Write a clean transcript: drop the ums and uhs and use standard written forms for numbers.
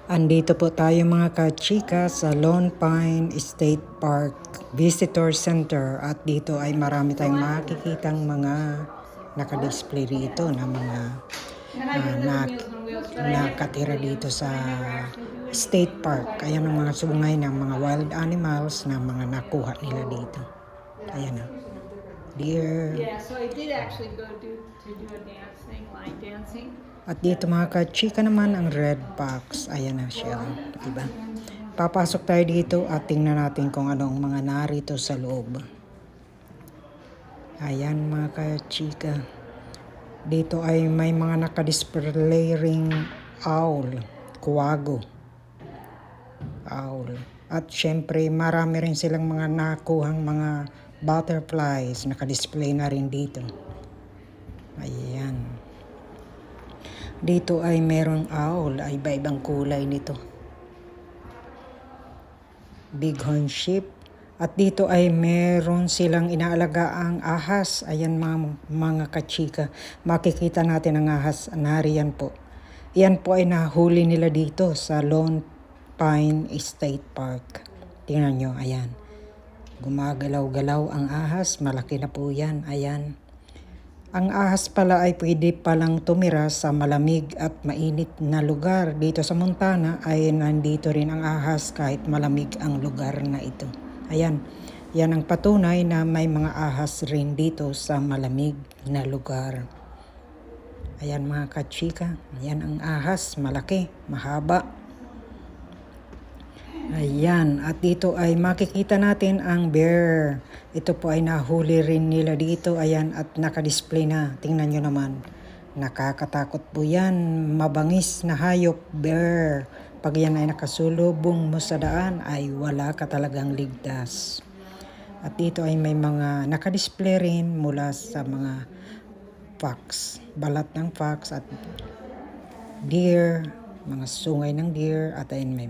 Andito po tayo mga kachika sa Lone Pine State Park Visitor Center at dito ay marami tayong makikitang mga nakadisplay rito na mga nakatira dito sa State Park. Ayan ang mga sungay ng mga wild animals na mga nakuha nila dito. Ayan na. Deer. Yeah, so I did actually go to do a dancing, line dancing. At dito mga kachika naman ang red fox. Ayan na siya. Diba? Papasok tayo dito at tingnan natin kung anong mga narito sa loob. Ayan mga kachika. Dito ay may mga nakadisplay ring owl, kuwago. Owl. At syempre marami rin silang mga nakuhang mga butterflies. Nakadisplay na rin dito. Ayan. Dito ay merong owl, ay iba-ibang kulay nito. Bighorn sheep. At dito ay meron silang inaalagaang ahas. Ayan mga kachika. Makikita natin ang ahas. Nariyan po. Yan po ay nahuli nila dito sa Lone Pine State Park. Tingnan nyo, ayan. Gumagalaw-galaw ang ahas. Malaki na po yan. Ayan. Ang ahas pala ay pwede palang tumira sa malamig at mainit na lugar. Dito sa Montana ay nandito rin ang ahas kahit malamig ang lugar na ito. Ayan, yan ang patunay na may mga ahas rin dito sa malamig na lugar. Ayan mga kachika, ayan ang ahas, malaki, mahaba. Ayan, at dito ay makikita natin ang bear. Ito po ay nahuli rin nila dito. Ayan, at nakadisplay na. Tingnan nyo naman. Nakakatakot po yan. Mabangis na hayop, bear. Pag yan ay nakasulubong mo sa daan, ay wala ka talagang ligtas. At dito ay may mga nakadisplay rin mula sa mga fox. Balat ng fox at deer, mga sungay ng deer. At ayun may